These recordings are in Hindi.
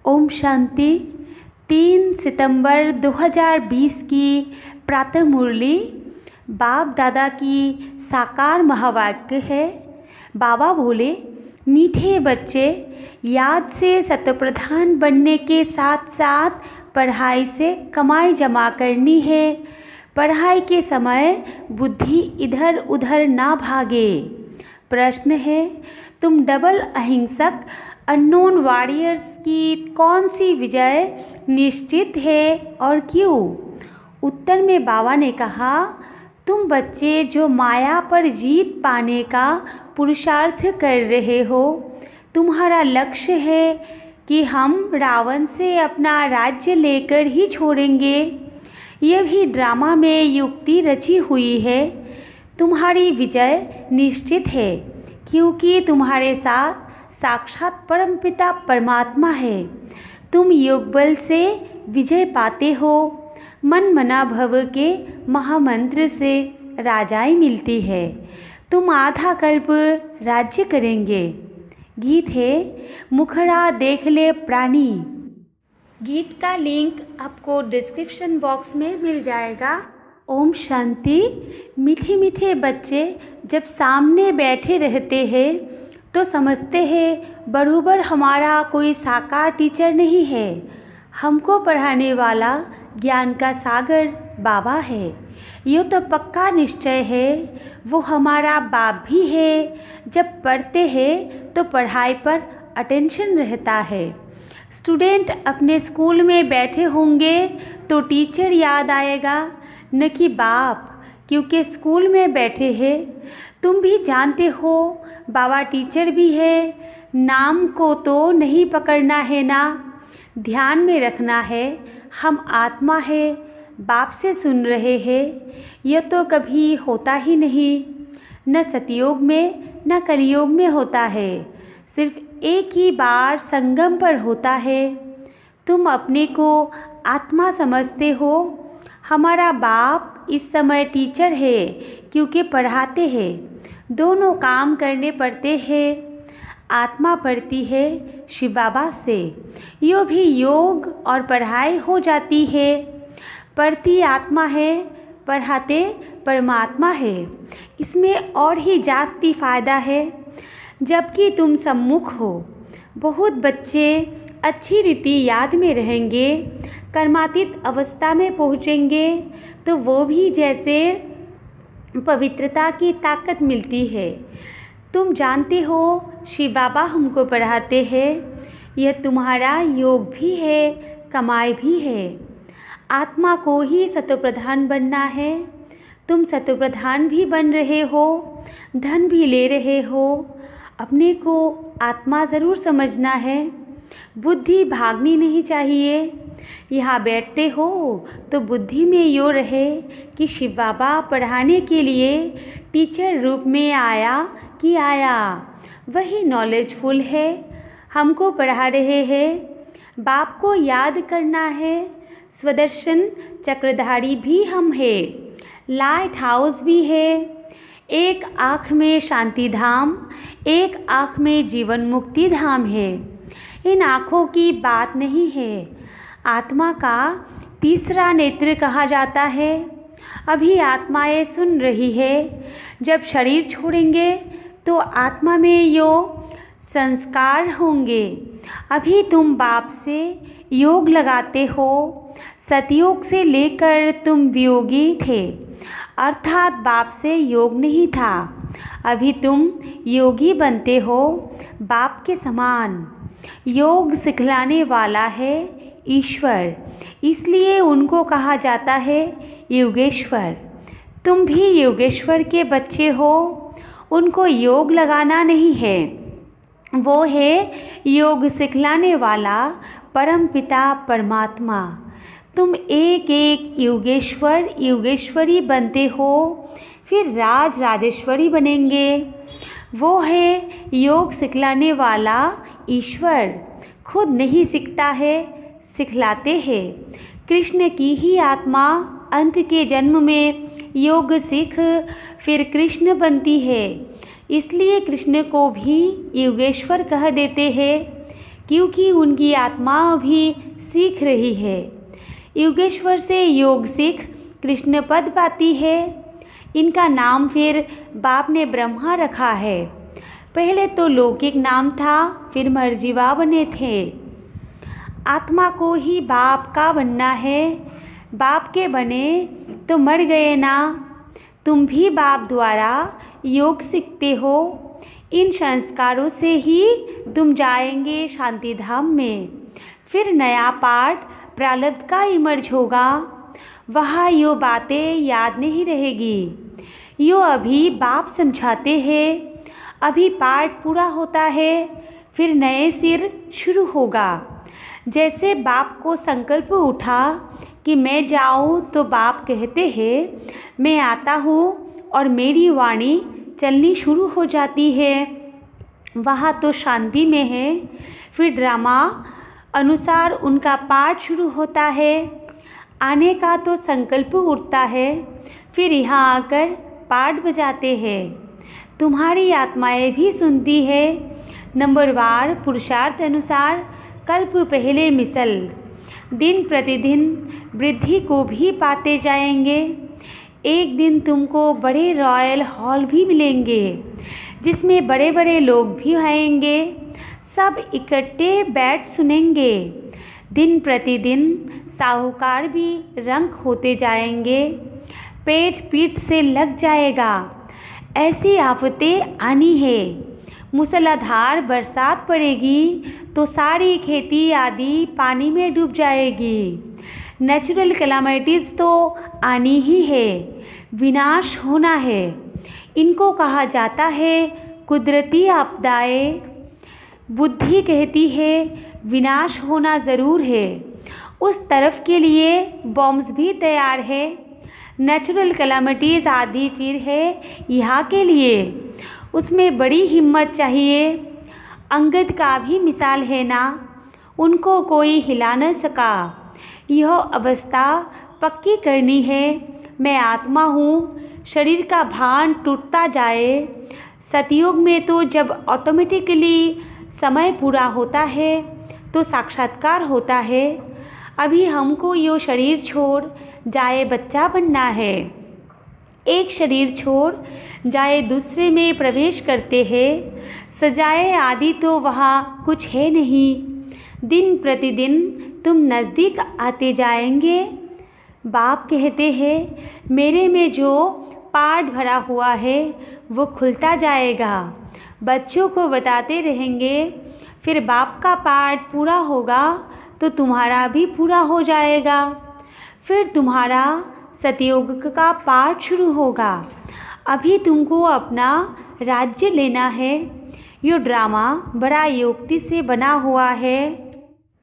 ओम शांति। 3 सितंबर 2020 की प्रातः मुरली बाप दादा की साकार महावाक्य है। बाबा बोले, मीठे बच्चे, याद से शतप्रधान बनने के साथ साथ पढ़ाई से कमाई जमा करनी है। पढ़ाई के समय बुद्धि इधर उधर ना भागे। प्रश्न है, तुम डबल अहिंसक अननोन वॉरियर्स की कौन सी विजय निश्चित है और क्यों? उत्तर में बाबा ने कहा, तुम बच्चे जो माया पर जीत पाने का पुरुषार्थ कर रहे हो, तुम्हारा लक्ष्य है कि हम रावण से अपना राज्य लेकर ही छोड़ेंगे। यह भी ड्रामा में युक्ति रची हुई है। तुम्हारी विजय निश्चित है क्योंकि तुम्हारे साथ साक्षात परमपिता परमात्मा है। तुम योग बल से विजय पाते हो। मन मना भव के महामंत्र से राजाई मिलती है। तुम आधा कल्प राज्य करेंगे। गीत है, मुखड़ा देख ले प्राणी। गीत का लिंक आपको डिस्क्रिप्शन बॉक्स में मिल जाएगा। ओम शांति। मीठे मीठे बच्चे जब सामने बैठे रहते हैं तो समझते हैं बरूबर हमारा कोई साकार टीचर नहीं है। हमको पढ़ाने वाला ज्ञान का सागर बाबा है। ये तो पक्का निश्चय है, वो हमारा बाप भी है। जब पढ़ते हैं तो पढ़ाई पर अटेंशन रहता है। स्टूडेंट अपने स्कूल में बैठे होंगे तो टीचर याद आएगा, न कि बाप, क्योंकि स्कूल में बैठे हैं। तुम भी जानते हो बाबा टीचर भी है। नाम को तो नहीं पकड़ना है ना, ध्यान में रखना है हम आत्मा है, बाप से सुन रहे हैं। यह तो कभी होता ही नहीं, न सतयुग में न कलयुग में होता है। सिर्फ एक ही बार संगम पर होता है। तुम अपने को आत्मा समझते हो। हमारा बाप इस समय टीचर है क्योंकि पढ़ाते हैं। दोनों काम करने पड़ते हैं। आत्मा पढ़ती है शिव बाबा से, यो भी योग और पढ़ाई हो जाती है। पढ़ती आत्मा है, पढ़ाते परमात्मा है। इसमें और ही जास्ती फ़ायदा है जबकि तुम सम्मुख हो। बहुत बच्चे अच्छी रीति याद में रहेंगे, कर्मातीत अवस्था में पहुँचेंगे तो वो भी जैसे पवित्रता की ताकत मिलती है। तुम जानते हो शिव बाबा हमको पढ़ाते हैं। यह तुम्हारा योग भी है, कमाई भी है। आत्मा को ही सतोप्रधान बनना है। तुम सतोप्रधान भी बन रहे हो, धन भी ले रहे हो। अपने को आत्मा ज़रूर समझना है। बुद्धि भागनी नहीं चाहिए। यहाँ बैठते हो तो बुद्धि में यो रहे कि शिव बाबा पढ़ाने के लिए टीचर रूप में आया कि आया। वही नॉलेजफुल है, हमको पढ़ा रहे हैं। बाप को याद करना है। स्वदर्शन चक्रधारी भी हम हैं, लाइट हाउस भी है। एक आँख में शांति धाम, एक आँख में जीवन मुक्ति धाम है। इन आँखों की बात नहीं है। आत्मा का तीसरा नेत्र कहा जाता है। अभी आत्माएं सुन रही है। जब शरीर छोड़ेंगे तो आत्मा में यो संस्कार होंगे। अभी तुम बाप से योग लगाते हो। सतयोग से लेकर तुम वियोगी थे, अर्थात बाप से योग नहीं था। अभी तुम योगी बनते हो, बाप के समान। योग सिखलाने वाला है ईश्वर, इसलिए उनको कहा जाता है योगेश्वर। तुम भी योगेश्वर के बच्चे हो। उनको योग लगाना नहीं है, वो है योग सिखलाने वाला परम पिता परमात्मा। तुम एक एक योगेश्वर योगेश्वरी बनते हो, फिर राज राजेश्वरी बनेंगे। वो है योग सिखलाने वाला ईश्वर। खुद नहीं सीखता है, सिखलाते हैं। कृष्ण की ही आत्मा अंत के जन्म में योग सीख फिर कृष्ण बनती है। इसलिए कृष्ण को भी योगेश्वर कह देते हैं। क्योंकि उनकी आत्मा भी सीख रही है। योगेश्वर से योग सीख कृष्ण पद पाती है। इनका नाम फिर बाप ने ब्रह्मा रखा है। पहले तो लौकिक नाम था, फिर मर्जीवा बने थे। आत्मा को ही बाप का बनना है। बाप के बने तो मर गए ना। तुम भी बाप द्वारा योग सीखते हो। इन संस्कारों से ही तुम जाएंगे शांति धाम में। फिर नया पाठ प्रारब्ध का इमर्ज होगा। वहाँ यो बातें याद नहीं रहेगी। यो अभी बाप समझाते हैं। अभी पाठ पूरा होता है, फिर नए सिर शुरू होगा। जैसे बाप को संकल्प उठा कि मैं जाऊँ, तो बाप कहते हैं मैं आता हूँ और मेरी वाणी चलनी शुरू हो जाती है। वहाँ तो शांति में है। फिर ड्रामा अनुसार उनका पाठ शुरू होता है। आने का तो संकल्प उठता है, फिर यहाँ आकर पाठ बजाते हैं। तुम्हारी आत्माएं भी सुनती है। नंबरवार पुरुषार्थ अनुसार कल्प पहले मिसल। दिन प्रतिदिन वृद्धि को भी पाते जाएंगे। एक दिन तुमको बड़े रॉयल हॉल भी मिलेंगे, जिसमें बड़े बड़े लोग भी आएंगे। सब इकट्ठे बैठ सुनेंगे। दिन प्रतिदिन साहूकार भी रंग होते जाएंगे। पेट पीठ से लग जाएगा। ऐसी आफतें आनी है। मूसलाधार बरसात पड़ेगी तो सारी खेती आदि पानी में डूब जाएगी। नेचुरल कैलामिटीज़ तो आनी ही है। विनाश होना है। इनको कहा जाता है कुदरती आपदाएं। बुद्धि कहती है विनाश होना ज़रूर है। उस तरफ के लिए बॉम्ब्स भी तैयार है। नेचुरल कैलामिटीज़ आदि फिर है यहाँ के लिए। उसमें बड़ी हिम्मत चाहिए। अंगद का भी मिसाल है ना, उनको कोई हिला न सका। यह अवस्था पक्की करनी है। मैं आत्मा हूँ। शरीर का भान टूटता जाए। सतयुग में तो जब ऑटोमेटिकली समय पूरा होता है तो साक्षात्कार होता है। अभी हमको यो शरीर छोड़ जाए बच्चा बनना है। एक शरीर छोड़ जाए दूसरे में प्रवेश करते हैं। सजाए आदि तो वहाँ कुछ है नहीं। दिन प्रतिदिन तुम नज़दीक आते जाएंगे। बाप कहते हैं मेरे में जो पाठ भरा हुआ है वो खुलता जाएगा। बच्चों को बताते रहेंगे। फिर बाप का पाठ पूरा होगा तो तुम्हारा भी पूरा हो जाएगा। फिर तुम्हारा सतयुग का पाठ शुरू होगा। अभी तुमको अपना राज्य लेना है। यो ड्रामा बड़ा युक्ति से बना हुआ है।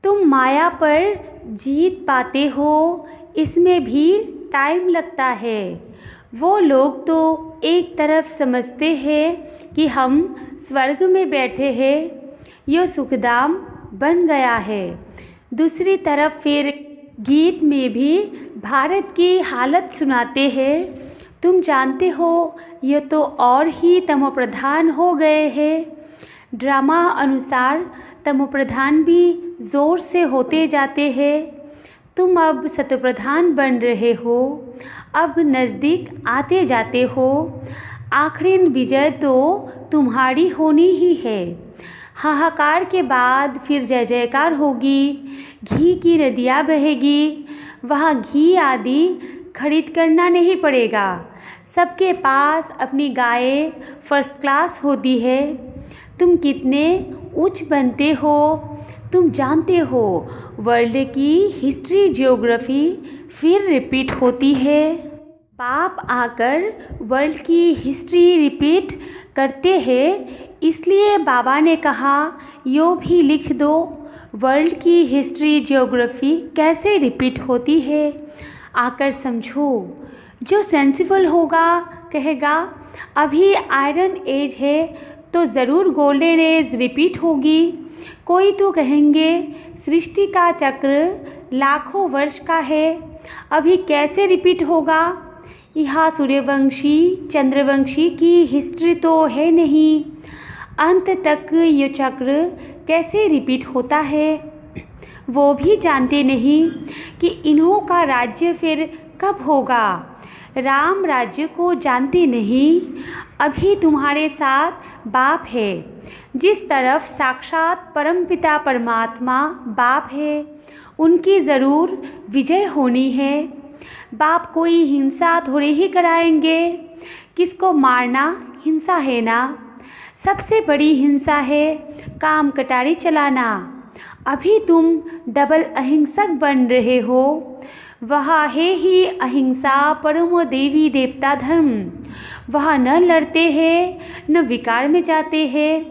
तुम माया पर जीत पाते हो, इसमें भी टाइम लगता है। वो लोग तो एक तरफ समझते हैं कि हम स्वर्ग में बैठे हैं, यो सुखधाम बन गया है। दूसरी तरफ फिर गीत में भी भारत की हालत सुनाते हैं। तुम जानते हो ये तो और ही तमोप्रधान हो गए हैं। ड्रामा अनुसार तमोप्रधान भी ज़ोर से होते जाते हैं। तुम अब सतप्रधान बन रहे हो। अब नज़दीक आते जाते हो। आखिरी विजय तो तुम्हारी होनी ही है। हाहाकार के बाद फिर जय जयकार होगी। घी की नदियाँ बहेगी। वहाँ घी आदि खरीद करना नहीं पड़ेगा। सबके पास अपनी गाय फर्स्ट क्लास होती है। तुम कितने उच्च बनते हो तुम जानते हो। वर्ल्ड की हिस्ट्री जियोग्राफी फिर रिपीट होती है। बाप आकर वर्ल्ड की हिस्ट्री रिपीट करते हैं। इसलिए बाबा ने कहा यो भी लिख दो, वर्ल्ड की हिस्ट्री जियोग्राफी कैसे रिपीट होती है। आकर समझो। जो सेंसिबल होगा कहेगा अभी आयरन एज है तो ज़रूर गोल्डन एज रिपीट होगी। कोई तो कहेंगे सृष्टि का चक्र लाखों वर्ष का है, अभी कैसे रिपीट होगा। यहाँ सूर्यवंशी चंद्रवंशी की हिस्ट्री तो है नहीं। अंत तक ये चक्र कैसे रिपीट होता है वो भी जानते नहीं कि इन्हों का राज्य फिर कब होगा। राम राज्य को जानते नहीं, अभी तुम्हारे साथ बाप है। जिस तरफ साक्षात परमपिता परमात्मा बाप है, उनकी ज़रूर विजय होनी है। बाप कोई हिंसा थोड़ी ही कराएंगे। किसको मारना हिंसा है ना। सबसे बड़ी हिंसा है काम कटारी चलाना। अभी तुम डबल अहिंसक बन रहे हो। वह है ही अहिंसा परमो देवी देवता धर्म। वह न लड़ते हैं न विकार में जाते हैं।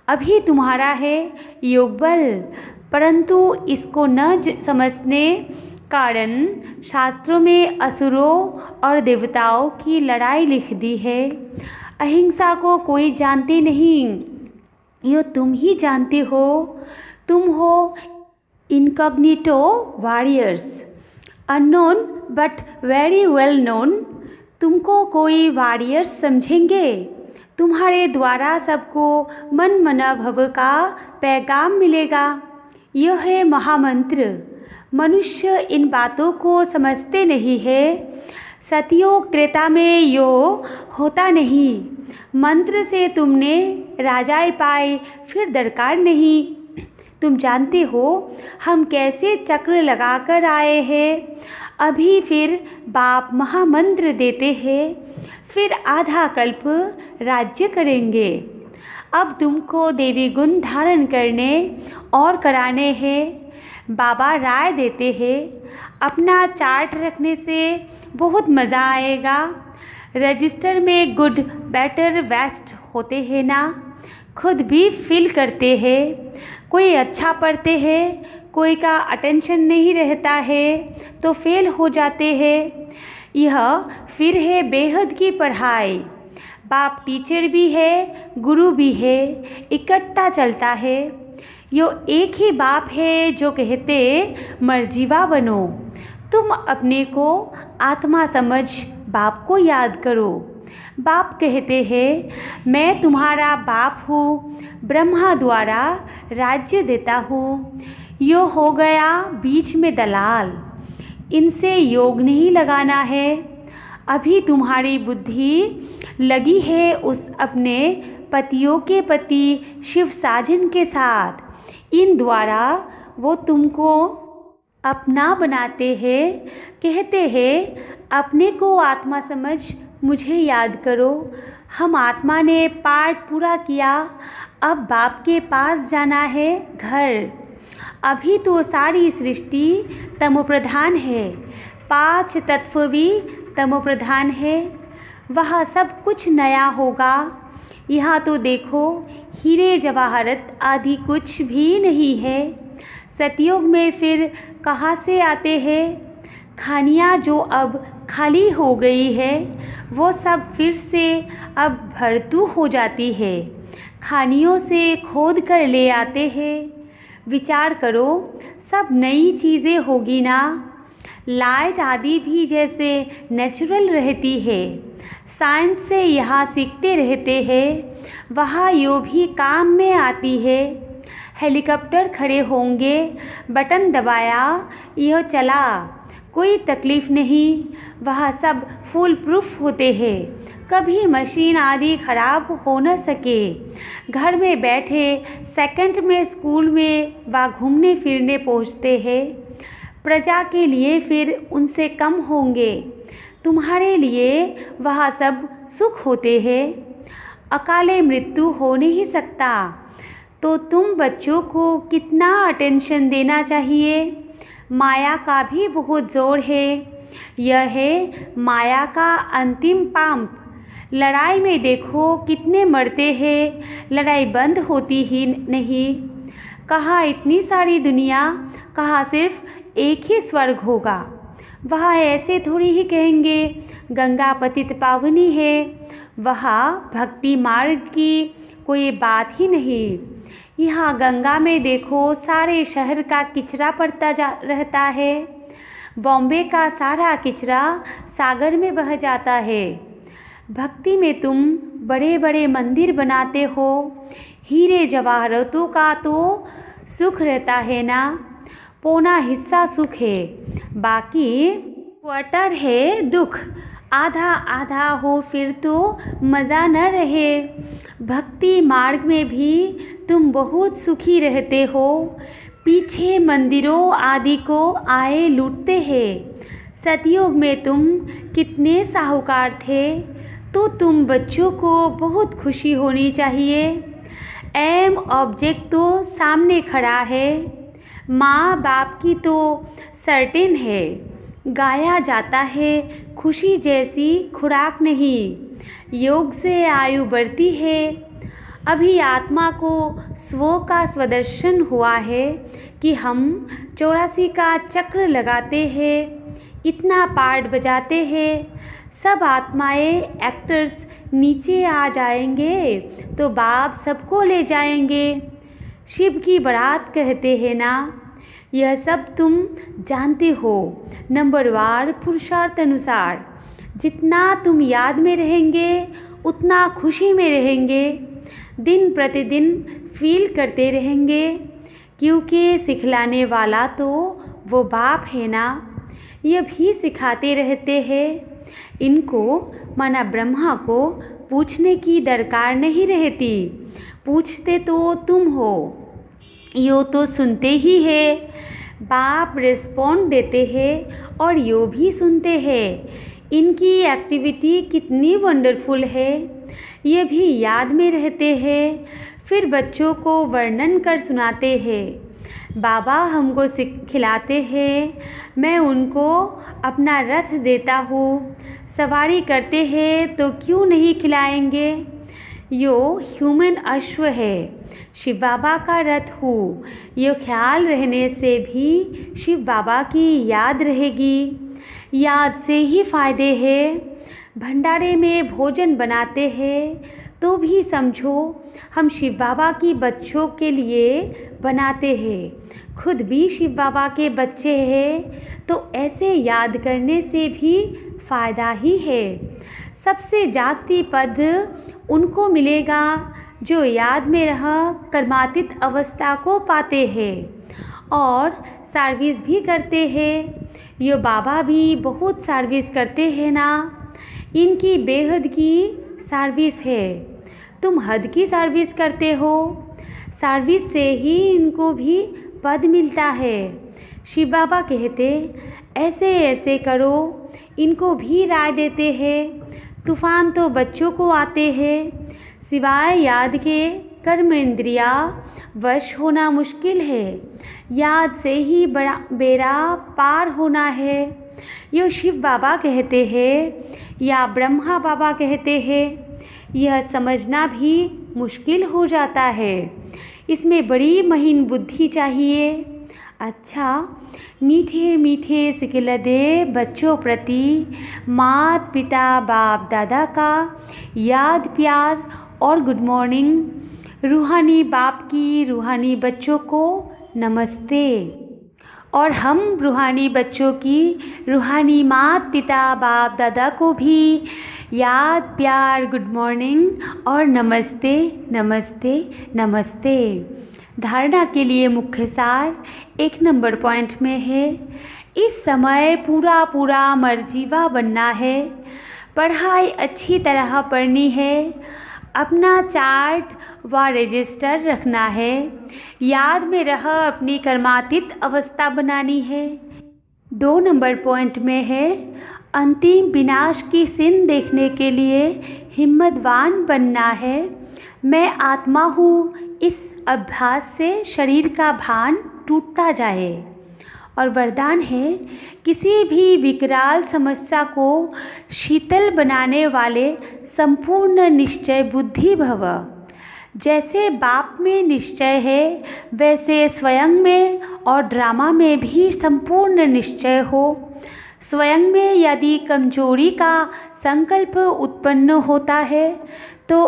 अभी तुम्हारा है योग बल, परंतु इसको न समझने कारण शास्त्रों में असुरों और देवताओं की लड़ाई लिख दी है। अहिंसा को कोई जानते नहीं, यो तुम ही जानते हो। तुम हो incognito warriors, unknown but very well known. तुमको कोई वॉरियर्स समझेंगे। तुम्हारे द्वारा सबको मन मना भव का पैगाम मिलेगा। यह है महामंत्र। मनुष्य इन बातों को समझते नहीं है। सतयुग त्रेता में यो होता नहीं। मंत्र से तुमने राजाए पाए, फिर दरकार नहीं। तुम जानते हो हम कैसे चक्र लगाकर आए हैं। अभी फिर बाप महामंत्र देते हैं, फिर आधा कल्प राज्य करेंगे। अब तुमको देवी गुण धारण करने और कराने हैं। बाबा राय देते हैं, अपना चार्ट रखने से बहुत मज़ा आएगा। रजिस्टर में गुड बेटर बेस्ट होते हैं ना, खुद भी फील करते हैं। कोई अच्छा पढ़ते हैं, कोई का अटेंशन नहीं रहता है तो फेल हो जाते हैं। यह फिर है बेहद की पढ़ाई। बाप टीचर भी है, गुरु भी है, इकट्ठा चलता है। यो एक ही बाप है जो कहते मर्जीवा बनो। तुम अपने को आत्मा समझ बाप को याद करो। बाप कहते हैं मैं तुम्हारा बाप हूँ, ब्रह्मा द्वारा राज्य देता हूँ। यो हो गया बीच में दलाल, इनसे योग नहीं लगाना है। अभी तुम्हारी बुद्धि लगी है उस अपने पतियों के पति शिव साजन के साथ। इन द्वारा वो तुमको अपना बनाते हैं। कहते हैं अपने को आत्मा समझ मुझे याद करो। हम आत्मा ने पाठ पूरा किया, अब बाप के पास जाना है घर। अभी तो सारी सृष्टि तमोप्रधान है, 5 तत्व भी तमोप्रधान है। वह सब कुछ नया होगा। यहाँ तो देखो हीरे जवाहरत आदि कुछ भी नहीं है। सतयुग में फिर कहाँ से आते हैं? खानियाँ जो अब खाली हो गई है वो सब फिर से अब भरतू हो जाती है। खानियों से खोद कर ले आते हैं। विचार करो सब नई चीज़ें होगी ना। लाइट आदि भी जैसे नेचुरल रहती है। साइंस से यहाँ सीखते रहते हैं, वहाँ यो भी काम में आती है। हेलीकॉप्टर खड़े होंगे, बटन दबाया, यह चला, कोई तकलीफ़ नहीं। वह सब फुल प्रूफ होते हैं, कभी मशीन आदि खराब हो न सके। घर में बैठे सेकंड में स्कूल में व घूमने फिरने पहुँचते हैं। प्रजा के लिए फिर उनसे कम होंगे। तुम्हारे लिए वह सब सुख होते हैं। अकाले मृत्यु हो नहीं सकता, तो तुम बच्चों को कितना अटेंशन देना चाहिए। माया का भी बहुत ज़ोर है। यह है माया का अंतिम पंप। लड़ाई में देखो कितने मरते हैं, लड़ाई बंद होती ही नहीं। कहाँ इतनी सारी दुनिया, कहाँ सिर्फ एक ही स्वर्ग होगा। वहाँ ऐसे थोड़ी ही कहेंगे गंगा पतित पावनी है। वहाँ भक्ति मार्ग की कोई बात ही नहीं। यहाँ गंगा में देखो सारे शहर का किचरा पड़ता रहता है। बॉम्बे का सारा किचरा सागर में बह जाता है। भक्ति में तुम बड़े बड़े मंदिर बनाते हो, हीरे जवाहरातों का तो सुख रहता है ना, पौना हिस्सा सुख है, बाकी क्वार्टर है दुख। आधा आधा हो फिर तो मज़ा न रहे। भक्ति मार्ग में भी तुम बहुत सुखी रहते हो, पीछे मंदिरों आदि को आए लूटते हैं। सतयुग में तुम कितने साहूकार थे, तो तुम बच्चों को बहुत खुशी होनी चाहिए। एम ऑब्जेक्ट तो सामने खड़ा है, माँ बाप की तो सर्टेन है। गाया जाता है खुशी जैसी खुराक नहीं, योग से आयु बढ़ती है। अभी आत्मा को स्व का स्वदर्शन हुआ है कि हम 84 का चक्र लगाते हैं, इतना पार्ट बजाते हैं। सब आत्माएं एक्टर्स नीचे आ जाएंगे तो बाप सबको ले जाएंगे। शिव की बारात कहते हैं ना, यह सब तुम जानते हो। नंबरवार पुरुषार्थ अनुसार जितना तुम याद में रहेंगे उतना खुशी में रहेंगे, दिन प्रतिदिन फील करते रहेंगे, क्योंकि सिखलाने वाला तो वो बाप है ना। ये भी सिखाते रहते हैं। इनको माना ब्रह्मा को पूछने की दरकार नहीं रहती, पूछते तो तुम हो, यो तो सुनते ही है। बाप रिस्पॉन्ड देते हैं और यो भी सुनते हैं। इनकी एक्टिविटी कितनी वंडरफुल है, ये भी याद में रहते हैं, फिर बच्चों को वर्णन कर सुनाते हैं। बाबा हमको खिलाते हैं, मैं उनको अपना रथ देता हूँ, सवारी करते हैं तो क्यों नहीं खिलाएंगे। यो ह्यूमन अश्व है, शिव बाबा का रथ हूँ। ये ख्याल रहने से भी शिव बाबा की याद रहेगी, याद से ही फायदे हैं। भंडारे में भोजन बनाते हैं तो भी समझो हम शिव बाबा की बच्चों के लिए बनाते हैं, खुद भी शिव बाबा के बच्चे हैं, तो ऐसे याद करने से भी फ़ायदा ही है। सबसे जास्ती पद उनको मिलेगा जो याद में रह कर्मातीत अवस्था को पाते हैं और सर्विस भी करते हैं। ये बाबा भी बहुत सर्विस करते हैं ना, इनकी बेहद की सर्विस है। तुम हद की सर्विस करते हो, सर्विस से ही इनको भी पद मिलता है। शिव बाबा कहते ऐसे ऐसे करो, इनको भी राय देते हैं। तूफान तो बच्चों को आते हैं, सिवाय याद के कर्म इंद्रिया वश होना मुश्किल है। याद से ही बेड़ा पार होना है। यो शिव बाबा कहते हैं या ब्रह्मा बाबा कहते हैं, यह समझना भी मुश्किल हो जाता है। इसमें बड़ी महीन बुद्धि चाहिए। अच्छा, मीठे मीठे सिखला दे बच्चों प्रति माता पिता बाप दादा का याद प्यार और गुड मॉर्निंग। रूहानी बाप की रूहानी बच्चों को नमस्ते। और हम रूहानी बच्चों की रूहानी माता पिता बाप दादा को भी याद प्यार गुड मॉर्निंग और नमस्ते नमस्ते नमस्ते। धारणा के लिए मुख्य सार 1 नंबर पॉइंट में है। इस समय पूरा पूरा मर्जीवा बनना है, पढ़ाई अच्छी तरह पढ़नी है, अपना चार्ट व रजिस्टर रखना है, याद में रह अपनी कर्मातीत अवस्था बनानी है। 2 नंबर पॉइंट में है अंतिम विनाश की सीन देखने के लिए हिम्मतवान बनना है। मैं आत्मा हूँ, इस अभ्यास से शरीर का भान टूटता जाए। और वरदान है किसी भी विकराल समस्या को शीतल बनाने वाले संपूर्ण निश्चय बुद्धि भव। जैसे बाप में निश्चय है वैसे स्वयं में और ड्रामा में भी संपूर्ण निश्चय हो। स्वयं में यदि कमजोरी का संकल्प उत्पन्न होता है तो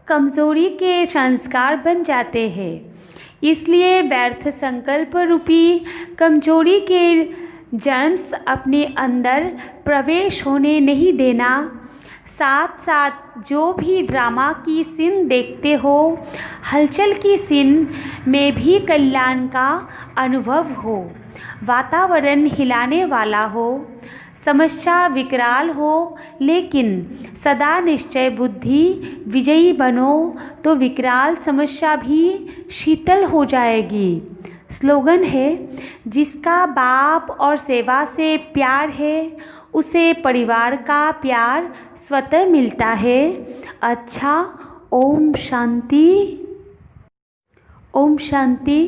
कमजोरी के संस्कार बन जाते हैं। इसलिए व्यर्थ संकल्प रूपी कमजोरी के जर्म्स अपने अंदर प्रवेश होने नहीं देना। साथ साथ जो भी ड्रामा की सीन देखते हो, हलचल की सीन में भी कल्याण का अनुभव हो, वातावरण हिलाने वाला हो, समस्या विकराल हो, लेकिन सदा निश्चय बुद्धि विजयी बनो तो विकराल समस्या भी शीतल हो जाएगी। स्लोगन है, जिसका बाप और सेवा से प्यार है उसे परिवार का प्यार स्वतः मिलता है। अच्छा, ओम शांति, ओम शांति।